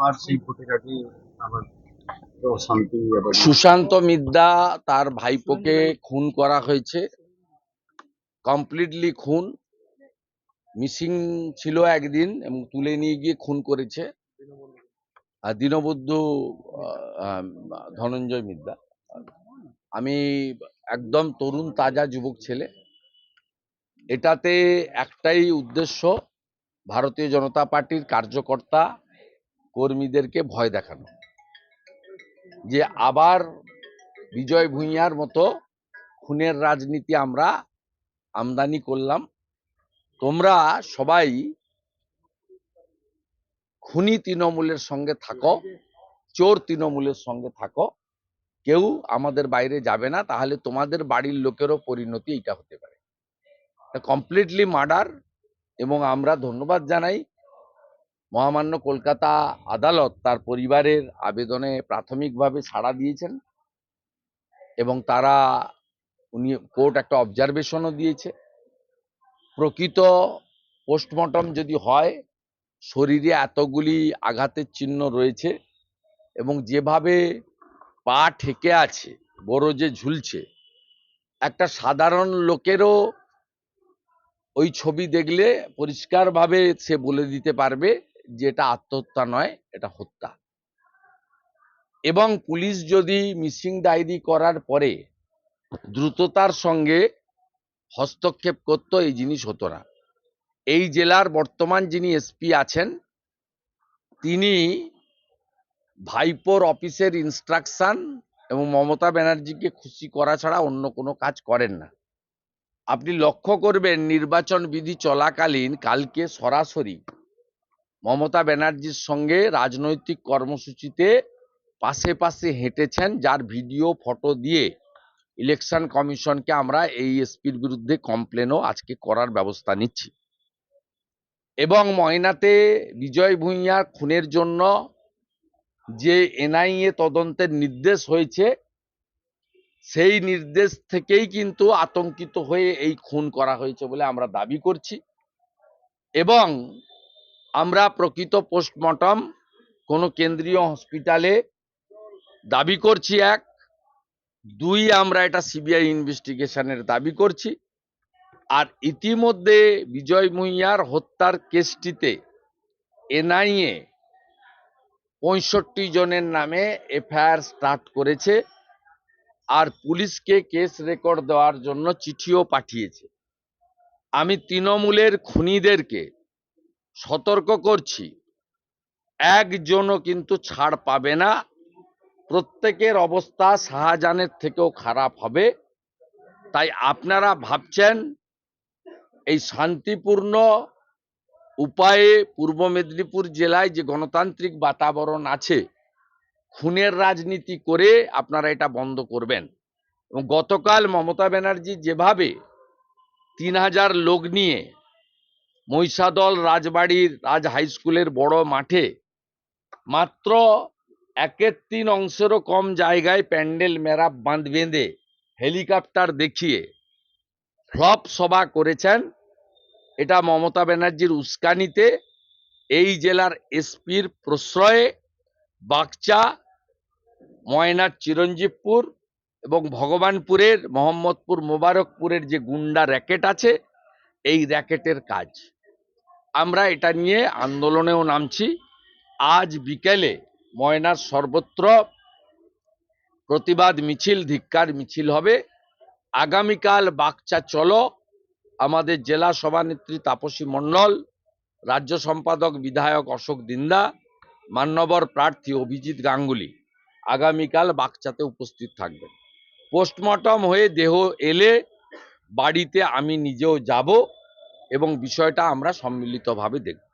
আবার সেই ভোটেরাটি আবার অশান্তি আবার সুশান্ত মিদ্যা তার ভাইপোকে খুন করা হয়েছে, কমপ্লিটলি খুন। মিসিং ছিল একদিন এবং তুলে নিয়ে গিয়ে খুন করেছে আর দীনবন্ধু ধনঞ্জয় মিদ্যা। আমি একদম তরুণ তাজা যুবক ছেলে, এটাতে একটাই উদ্দেশ্য, ভারতীয় জনতা পার্টির কার্যকর্তা কর্মীদেরকে ভয় দেখানো, যে আবার বিজয় ভূঁইয়ার মতো খুনের রাজনীতি আমরা আমদানি করলাম। তোমরা সবাই খুনি তৃণমূলের সঙ্গে থাকো, চোর তৃণমূলের সঙ্গে থাকো, কেউ আমাদের বাইরে যাবে না, তাহলে তোমাদের বাড়ির লোকেরও পরিণতি এটা হতে পারে। Completely murder. এবং আমরা ধন্যবাদ জানাই মহামান্য কলকাতা আদালত তার পরিবারের আবেদনে প্রাথমিকভাবে সাড়া দিয়েছেন এবং কোর্ট একটা অবজারভেশনও দিয়েছে। প্রকৃত পোস্টমর্টম যদি হয়, শরীরে এতগুলি আঘাতের চিহ্ন রয়েছে এবং যেভাবে পা ঠেকে আছে, বড় যে ঝুলছে, একটা সাধারণ লোকেরও ওই ছবি দেখলে পরিষ্কারভাবে সে বলে দিতে পারবে যে এটা আত্মহত্যা নয়, এটা হত্যা। এবং পুলিশ যদি মিসিং ডায়েরি করার পরে দ্রুততার সঙ্গে হস্তক্ষেপ করতো, এই জিনিস হতো না। এই জেলার বর্তমান যিনি এসপি আছেন, তিনি ভাইপোর অফিসের ইনস্ট্রাকশন এবং মমতা ব্যানার্জিকে খুশি করা ছাড়া অন্য কোনো কাজ করেন না। আপনি লক্ষ্য করবেন নির্বাচন বিধি চলাকালীন কালকে সরাসরি মমতা ব্যানার্জির সঙ্গে রাজনৈতিক কর্মসূচিতে পাশে পাশে হেঁটেছেন, যার ভিডিও ফটো দিয়ে ইলেকশন কমিশনকে আমরা এই এসপির বিরুদ্ধে কমপ্লেনও আজকে করার ব্যবস্থা নিচ্ছি। এবং ময়নাতে বিজয় ভূঁইয়ার খুনের জন্য যে এনআইএ তদন্তের নির্দেশ হয়েছে, সেই নির্দেশ থেকেই কিন্তু আতঙ্কিত হয়ে এই খুন করা হয়েছে বলে আমরা দাবি করছি। এবং আমরা প্রকৃত পোস্টমর্টম কোনো কেন্দ্রীয় হসপিটালে দাবি করছি, 1, 2 আমরা এটা সিবিআই ইনভেস্টিগেশনের দাবি করছি। আর ইতিমধ্যে বিজয় ভূঁইয়ার হত্যার কেসটিতে এনআইএ 65 জনের নামে এফআইআর স্টার্ট করেছে আর পুলিশকে কেস রেকর্ড দেওয়ার জন্য চিঠিও পাঠিয়েছে। আমি তৃণমূলের খুনিদেরকে সতর্ক করছি, একজনও কিন্তু ছাড় পাবে না। প্রত্যেকের অবস্থা শাহজাহানের থেকেও খারাপ হবে। তাই আপনারা ভাবছেন এই শান্তিপূর্ণ উপায়ে পূর্ব মেদিনীপুর জেলায় যে গণতান্ত্রিক বাতাবরণ আছে, খুনের রাজনীতি করে আপনারা এটা বন্ধ করবেন। এবং গতকাল মমতা ব্যানার্জি যেভাবে 3000 লোক নিয়ে মহিষাদল রাজবাড়ির রাজ হাই স্কুলের বড় মাঠে মাত্র 1/3 অংশেরও কম জায়গায় প্যান্ডেল মেরাপ বাঁধ বেঁধে হেলিকপ্টার দেখিয়ে ফ্লপ সভা করেছেন, এটা মমতা ব্যানার্জির উস্কানিতে এই জেলার এসপির প্রশ্রয়ে বাগচা, ময়নার চিরঞ্জীবপুর এবং ভগবানপুরের মোহাম্মদপুর মোবারকপুরের যে গুন্ডা র্যাকেট আছে, এই র্যাকেটের কাজ। আমরা এটা নিয়ে আন্দোলনেও নামছি। আজ বিকেলে ময়নার সর্বত্র প্রতিবাদ মিছিল, ধিক্কার মিছিল হবে। আগামীকাল বাগচা চলো, আমাদের জেলা সভানেত্রী তাপসী মণ্ডল, রাজ্য সম্পাদক বিধায়ক অশোক দিন্দা, মান্যবর প্রার্থী অভিজিৎ গাঙ্গুলি আগামীকাল বাগচাতে উপস্থিত থাকবেন। পোস্টমর্টম হয়ে দেহ এলে বাড়িতে আমি নিজেও যাব এবং বিষয়টা আমরা সম্মিলিতভাবে দেখব।